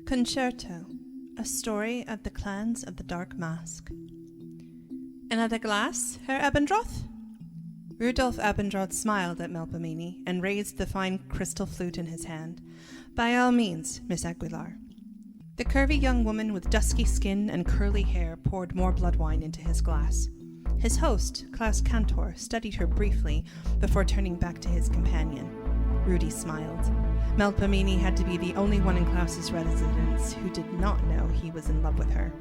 Concerto, a story of the clans of the Dark Masque. Another glass, Herr Abendroth? Rudolf Abendroth smiled at Melpomene and raised the fine crystal flute in his hand. By all means, Miss Aguilar. The curvy young woman with dusky skin and curly hair poured more blood wine into his glass. His host, Klaus Cantor, studied her briefly before turning back to his companion. Rudy smiled. Melpomene had to be the only one in Klaus's residence who did not know he was in love with her.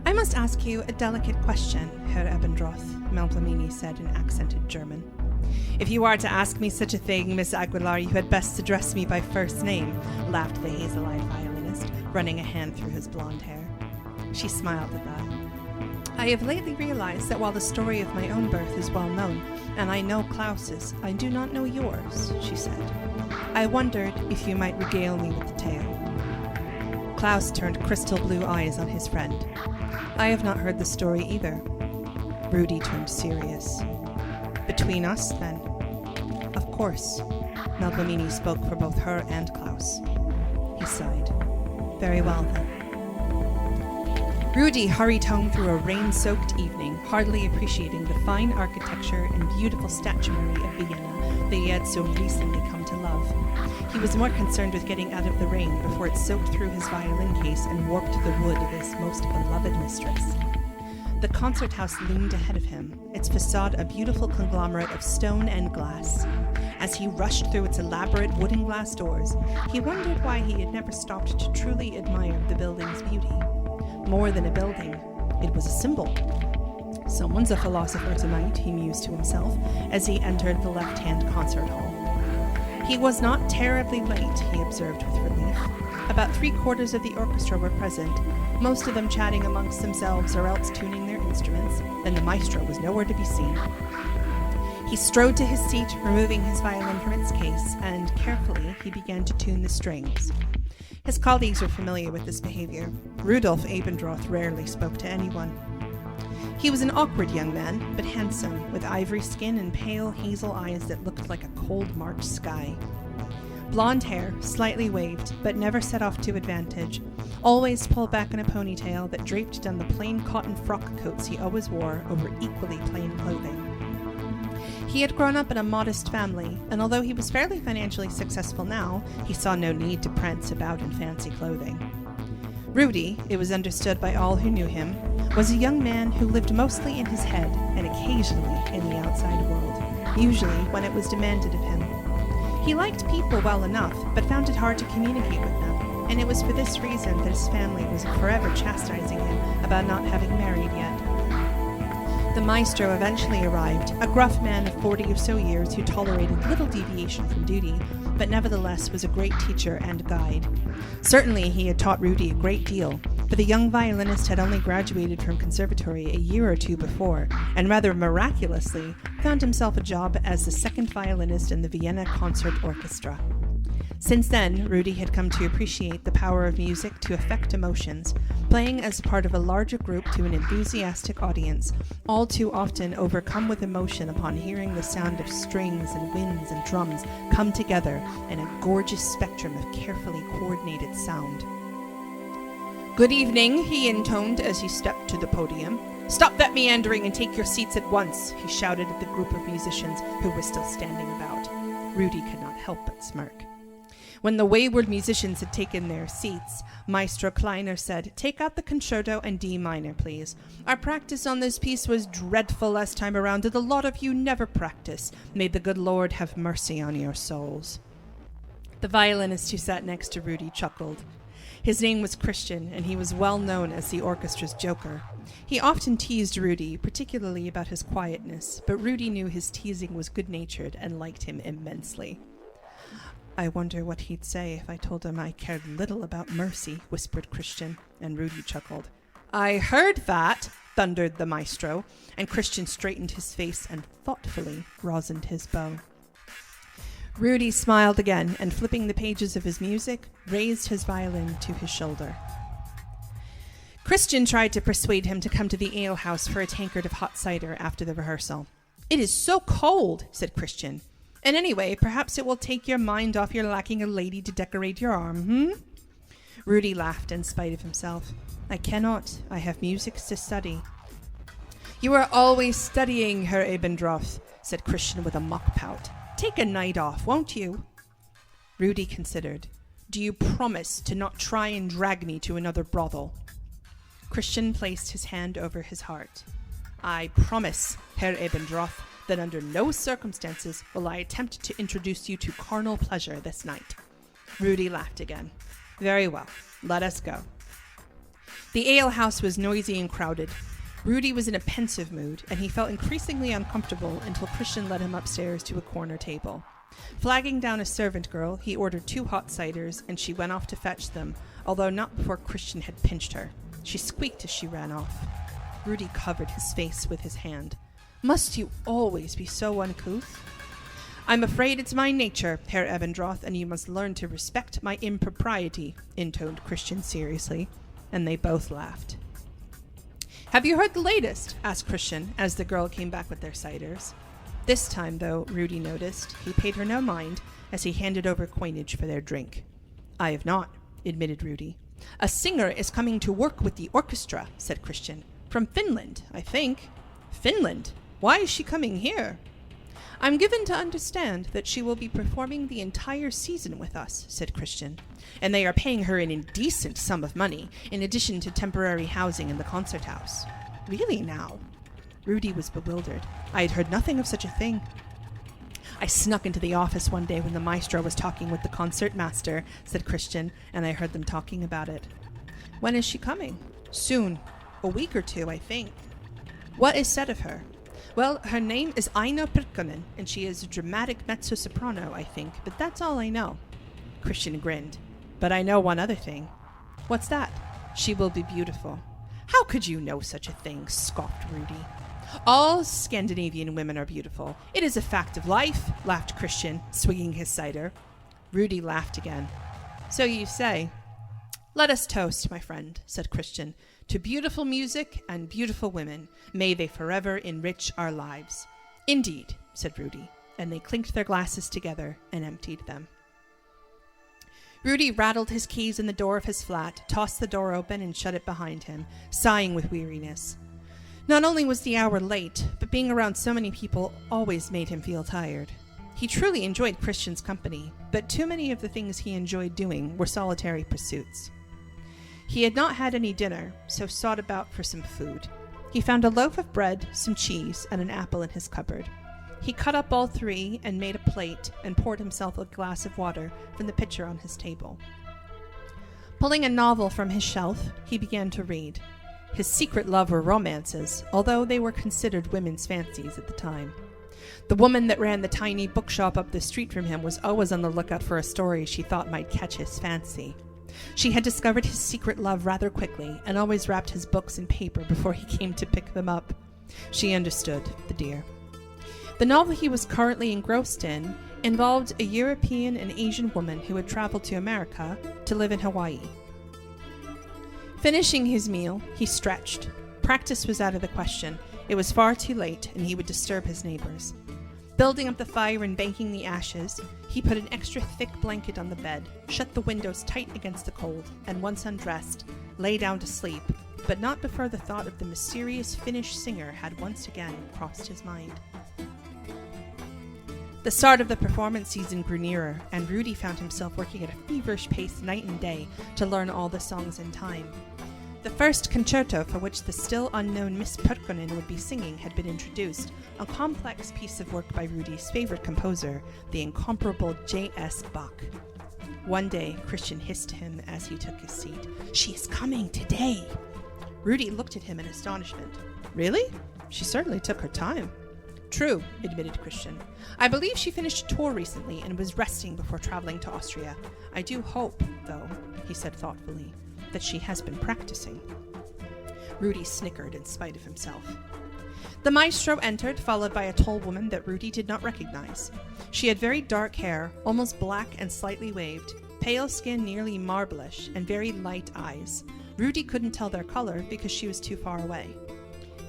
I must ask you a delicate question, Herr Abendroth, Melpomene said in accented German. If you are to ask me such a thing, Miss Aguilar, you had best address me by first name, laughed the hazel-eyed violinist, running a hand through his blonde hair. She smiled at that. I have lately realized that while the story of my own birth is well known, and I know Klaus's, I do not know yours, she said. I wondered if you might regale me with the tale. Klaus turned crystal blue eyes on his friend. I have not heard the story either. Rudy turned serious. Between us, then? Of course. Melpomene spoke for both her and Klaus. He sighed. Very well, then. Rudy hurried home through a rain-soaked evening, hardly appreciating the fine architecture and beautiful statuary of Vienna that he had so recently come to love. He was more concerned with getting out of the rain before it soaked through his violin case and warped the wood of his most beloved mistress. The concert house loomed ahead of him, its facade a beautiful conglomerate of stone and glass. As he rushed through its elaborate wooden glass doors, he wondered why he had never stopped to truly admire the building's beauty. More than a building, it was a symbol. Someone's a philosopher tonight, he mused to himself as he entered the left-hand concert hall. He was not terribly late, he observed with relief. About 3/4 of the orchestra were present, most of them chatting amongst themselves or else tuning their instruments, and the maestro was nowhere to be seen. He strode to his seat, removing his violin from its case, and carefully he began to tune the strings. His colleagues were familiar with this behavior. Rudolf Abendroth rarely spoke to anyone. He was an awkward young man, but handsome, with ivory skin and pale hazel eyes that looked like a cold March sky. Blonde hair, slightly waved, but never set off to advantage, always pulled back in a ponytail that draped down the plain cotton frock coats he always wore over equally plain clothing. He had grown up in a modest family, and although he was fairly financially successful now, he saw no need to prance about in fancy clothing. Rudy, it was understood by all who knew him, was a young man who lived mostly in his head and occasionally in the outside world, usually when it was demanded of him. He liked people well enough, but found it hard to communicate with them, and it was for this reason that his family was forever chastising him about not having married yet. The maestro eventually arrived, a gruff man of 40 or so years who tolerated little deviation from duty, but nevertheless was a great teacher and guide. Certainly he had taught Rudy a great deal, for the young violinist had only graduated from conservatory a year or two before, and rather miraculously found himself a job as the second violinist in the Vienna Concert Orchestra. Since then, Rudy had come to appreciate the power of music to affect emotions, playing as part of a larger group to an enthusiastic audience, all too often overcome with emotion upon hearing the sound of strings and winds and drums come together in a gorgeous spectrum of carefully coordinated sound. "Good evening," he intoned as he stepped to the podium. "Stop that meandering and take your seats at once," he shouted at the group of musicians who were still standing about. Rudy could not help but smirk. When the wayward musicians had taken their seats, Maestro Kleiner said, "Take out the concerto and D minor, please. Our practice on this piece was dreadful last time around, and a lot of you never practice. May the good Lord have mercy on your souls." The violinist who sat next to Rudy chuckled. His name was Christian, and he was well known as the orchestra's joker. He often teased Rudy, particularly about his quietness, but Rudy knew his teasing was good-natured and liked him immensely. "I wonder what he'd say if I told him I cared little about mercy," whispered Christian, and Rudy chuckled. "I heard that," thundered the maestro, and Christian straightened his face and thoughtfully rosined his bow. Rudy smiled again, and flipping the pages of his music, raised his violin to his shoulder. Christian tried to persuade him to come to the alehouse for a tankard of hot cider after the rehearsal. "It is so cold," said Christian. "And anyway, perhaps it will take your mind off your lacking a lady to decorate your arm, Rudy laughed in spite of himself. I cannot. I have music to study. You are always studying, Herr Abendroth, said Christian with a mock pout. Take a night off, won't you? Rudy considered. Do you promise to not try and drag me to another brothel? Christian placed his hand over his heart. I promise, Herr Abendroth, that under no circumstances will I attempt to introduce you to carnal pleasure this night. Rudy laughed again. Very well, let us go. The alehouse was noisy and crowded. Rudy was in a pensive mood, and he felt increasingly uncomfortable until Christian led him upstairs to a corner table. Flagging down a servant girl, he ordered 2 hot ciders, and she went off to fetch them, although not before Christian had pinched her. She squeaked as she ran off. Rudy covered his face with his hand. Must you always be so uncouth? I'm afraid it's my nature, Herr Abendroth, and you must learn to respect my impropriety, intoned Christian seriously, and they both laughed. Have you heard the latest? Asked Christian, as the girl came back with their ciders. This time, though, Rudy noticed, he paid her no mind as he handed over coinage for their drink. I have not, admitted Rudy. A singer is coming to work with the orchestra, said Christian. From Finland, I think. Finland? Why is she coming here? I'm given to understand that she will be performing the entire season with us, said Christian, and they are paying her an indecent sum of money, in addition to temporary housing in the concert house. Really now? Rudy was bewildered. I had heard nothing of such a thing. I snuck into the office one day when the maestro was talking with the concertmaster, said Christian, and I heard them talking about it. When is she coming? Soon. A week or 2, I think. What is said of her? Well, her name is Aino Pirkkonen, and she is a dramatic mezzo-soprano, I think, but that's all I know. Christian grinned. But I know one other thing. What's that? She will be beautiful. How could you know such a thing? Scoffed Rudy. All Scandinavian women are beautiful. It is a fact of life, laughed Christian, swigging his cider. Rudy laughed again. So you say. Let us toast, my friend, said Christian, to beautiful music and beautiful women. May they forever enrich our lives. Indeed, said Rudy, and they clinked their glasses together and emptied them. Rudy rattled his keys in the door of his flat, tossed the door open and shut it behind him, sighing with weariness. Not only was the hour late, but being around so many people always made him feel tired. He truly enjoyed Christian's company, but too many of the things he enjoyed doing were solitary pursuits. He had not had any dinner, so sought about for some food. He found a loaf of bread, some cheese, and an apple in his cupboard. He cut up all 3 and made a plate and poured himself a glass of water from the pitcher on his table. Pulling a novel from his shelf, he began to read. His secret love were romances, although they were considered women's fancies at the time. The woman that ran the tiny bookshop up the street from him was always on the lookout for a story she thought might catch his fancy. She had discovered his secret love rather quickly and always wrapped his books in paper before he came to pick them up. She understood, the dear. The novel he was currently engrossed in involved a European and Asian woman who had traveled to America to live in Hawaii. Finishing his meal, he stretched. Practice was out of the question. It was far too late, and he would disturb his neighbors. Building up the fire and banking the ashes, he put an extra thick blanket on the bed, shut the windows tight against the cold, and once undressed, lay down to sleep, but not before the thought of the mysterious Finnish singer had once again crossed his mind. The start of the performance season grew nearer, and Rudy found himself working at a feverish pace night and day to learn all the songs in time. The first concerto for which the still unknown Miss Pirkkonen would be singing had been introduced, a complex piece of work by Rudy's favorite composer, the incomparable J.S. Bach. One day, Christian hissed to him as he took his seat, "She is coming today!" Rudy looked at him in astonishment. "Really? She certainly took her time." "True," admitted Christian. "I believe she finished a tour recently and was resting before traveling to Austria. I do hope, though," he said thoughtfully, "that she has been practicing." Rudy snickered in spite of himself. The maestro entered, followed by a tall woman that Rudy did not recognize. She had very dark hair, almost black and slightly waved, pale skin nearly marblish, and very light eyes. Rudy couldn't tell their color because she was too far away.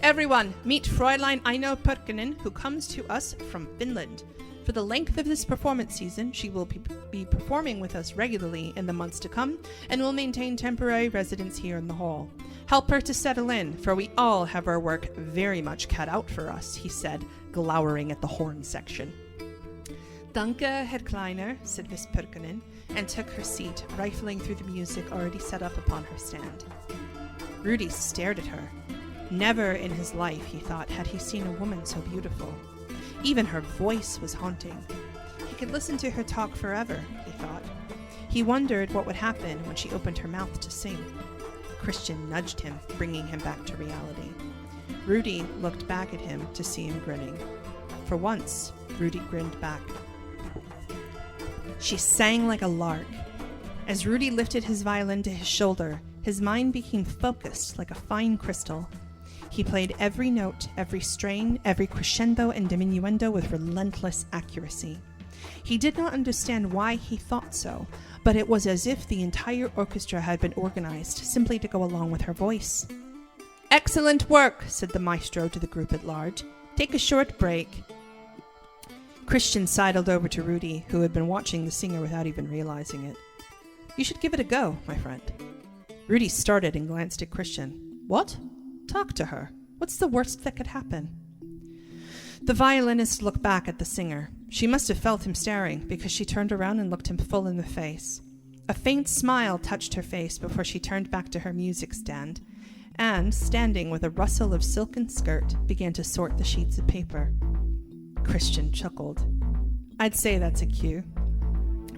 "Everyone, meet Fräulein Aino Pirkkonen, who comes to us from Finland. For the length of this performance season, she will be performing with us regularly in the months to come and will maintain temporary residence here in the hall. Help her to settle in, for we all have our work very much cut out for us, he said, glowering at the horn section. Danke, Herr Kleiner, said Miss Perkinen, and took her seat, rifling through the music already set up upon her stand. Rudy stared at her. Never in his life, he thought, had he seen a woman so beautiful. Even her voice was haunting. He could listen to her talk forever, he thought. He wondered what would happen when she opened her mouth to sing. Christian nudged him, bringing him back to reality. Rudy looked back at him to see him grinning. For once, Rudy grinned back. She sang like a lark. As Rudy lifted his violin to his shoulder, his mind became focused like a fine crystal. He played every note, every strain, every crescendo and diminuendo with relentless accuracy. He did not understand why he thought so, but it was as if the entire orchestra had been organized simply to go along with her voice. "Excellent work," said the maestro to the group at large. "Take a short break." Christian sidled over to Rudy, who had been watching the singer without even realizing it. "You should give it a go, my friend." Rudy started and glanced at Christian. "What? Talk to her. What's the worst that could happen?" The violinist looked back at the singer. She must have felt him staring, because she turned around and looked him full in the face. A faint smile touched her face before she turned back to her music stand, and, standing with a rustle of silken skirt, began to sort the sheets of paper. Christian chuckled. "I'd say that's a cue."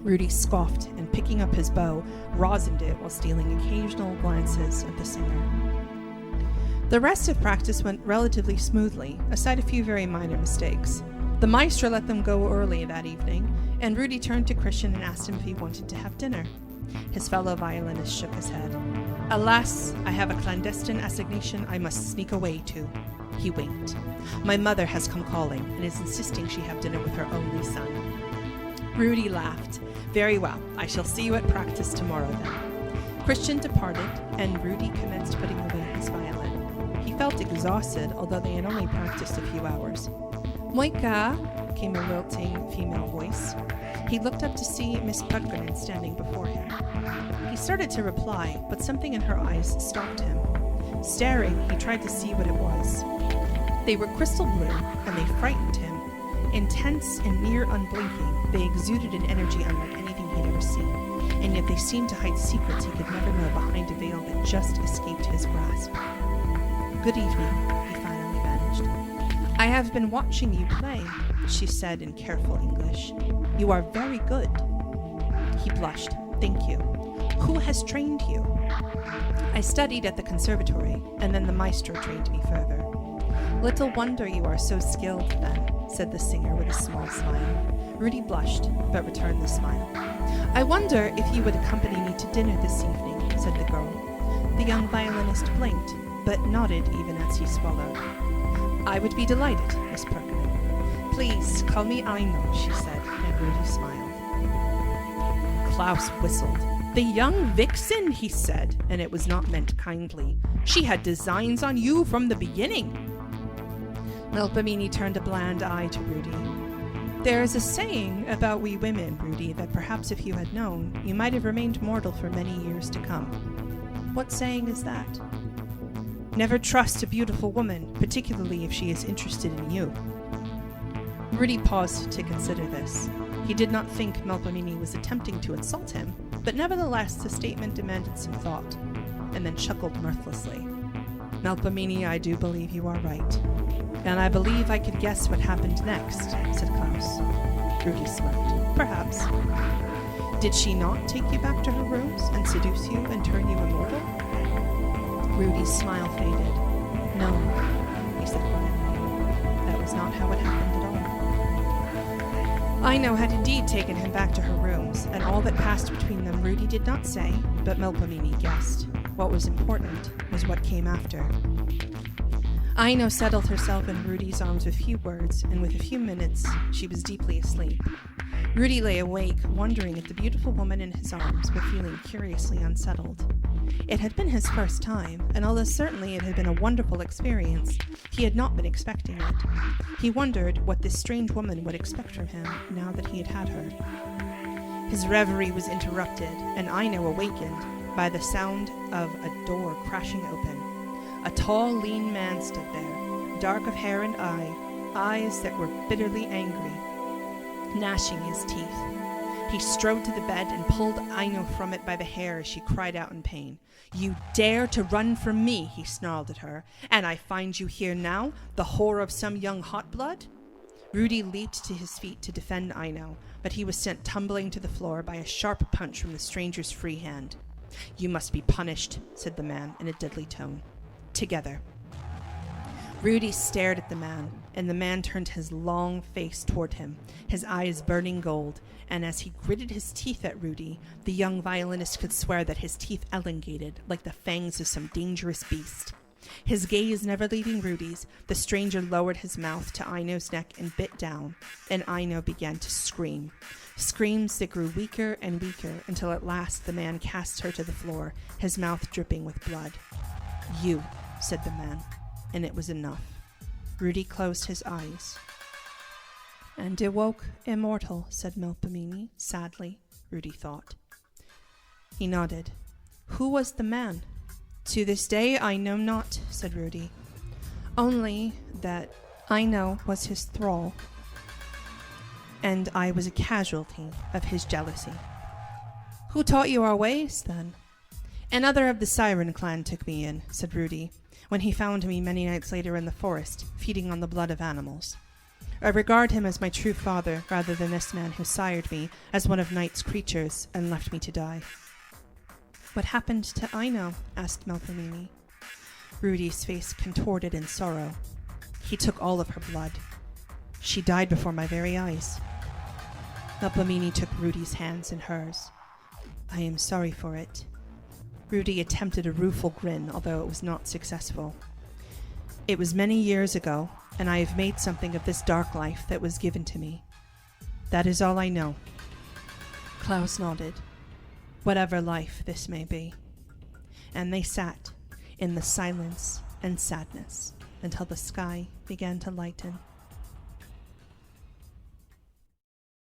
Rudy scoffed, and picking up his bow, rosined it while stealing occasional glances at the singer. The rest of practice went relatively smoothly, aside a few very minor mistakes. The maestro let them go early that evening, and Rudy turned to Christian and asked him if he wanted to have dinner. His fellow violinist shook his head. "Alas, I have a clandestine assignation I must sneak away to." He winked. "My mother has come calling, and is insisting she have dinner with her only son." Rudy laughed. "Very well, I shall see you at practice tomorrow then." Christian departed, and Rudy commenced putting away his violin. He felt exhausted, although they had only practiced a few hours. "Moika," came a lilting female voice. He looked up to see Miss Perkinen standing before him. He started to reply, but something in her eyes stopped him. Staring, he tried to see what it was. They were crystal blue, and they frightened him. Intense and near unblinking, they exuded an energy unlike anything he'd ever seen, and yet they seemed to hide secrets he could never know behind a veil that just escaped his grasp. "Good evening," he finally managed. "I have been watching you play," she said in careful English. "You are very good." He blushed. "Thank you. Who has trained you?" "I studied at the conservatory, and then the maestro trained me further." "Little wonder you are so skilled, then," said the singer with a small smile. Rudy blushed, but returned the smile. "I wonder if you would accompany me to dinner this evening," said the girl. The young violinist blinked, but nodded even as he swallowed. "I would be delighted, Miss Perkinen. Please call me Aino," she said, and Rudy smiled. Klaus whistled. "The young vixen," he said, and it was not meant kindly. "She had designs on you from the beginning." Melpomene turned a bland eye to Rudy. "There is a saying about we women, Rudy, that perhaps if you had known, you might have remained mortal for many years to come." "What saying is that?" "Never trust a beautiful woman, particularly if she is interested in you." Rudy paused to consider this. He did not think Melpomene was attempting to insult him, but nevertheless the statement demanded some thought, and then chuckled mirthlessly. "Melpomene, I do believe you are right. And I believe I could guess what happened next," said Klaus. Rudy smirked. "Perhaps." "Did she not take you back to her rooms and seduce you and turn you immortal?" Rudy's smile faded. "No," he said quietly. "That was not how it happened at all." Aino had indeed taken him back to her rooms, and all that passed between them Rudy did not say, but Melpomene guessed. What was important was what came after. Aino settled herself in Rudy's arms with few words, and with a few minutes she was deeply asleep. Rudy lay awake, wondering at the beautiful woman in his arms, but feeling curiously unsettled. It had been his first time, and although certainly it had been a wonderful experience, he had not been expecting it. He wondered what this strange woman would expect from him now that he had had her. His reverie was interrupted, and Aino awakened by the sound of a door crashing open. A tall, lean man stood there, dark of hair and eyes that were bitterly angry, gnashing his teeth. He strode to the bed and pulled Aino from it by the hair as she cried out in pain. "You dare to run from me," he snarled at her, "and I find you here now, the whore of some young hot blood?" Rudy leaped to his feet to defend Aino, but he was sent tumbling to the floor by a sharp punch from the stranger's free hand. "You must be punished," said the man in a deadly tone. "Together." Rudy stared at the man, and the man turned his long face toward him, his eyes burning gold, and as he gritted his teeth at Rudy, the young violinist could swear that his teeth elongated like the fangs of some dangerous beast. His gaze never leaving Rudy's, the stranger lowered his mouth to Aino's neck and bit down, and Aino began to scream. Screams that grew weaker and weaker until at last the man cast her to the floor, his mouth dripping with blood. "You," said the man, and it was enough. Rudy closed his eyes. "And awoke immortal," said Melpomene, sadly, Rudy thought. He nodded. "Who was the man?" "To this day I know not," said Rudy. "Only that Aino was his thrall, and I was a casualty of his jealousy." "Who taught you our ways, then?" "Another of the Siren clan took me in," said Rudy, "when he found me many nights later in the forest, feeding on the blood of animals. I regard him as my true father, rather than this man who sired me as one of night's creatures and left me to die." "What happened to Aino?" asked Melpomene. Rudy's face contorted in sorrow. "He took all of her blood. She died before my very eyes." Melpomene took Rudy's hands in hers. "I am sorry for it." Rudy attempted a rueful grin, although it was not successful. "It was many years ago, and I have made something of this dark life that was given to me. That is all I know." Klaus nodded. "Whatever life this may be." And they sat in the silence and sadness until the sky began to lighten.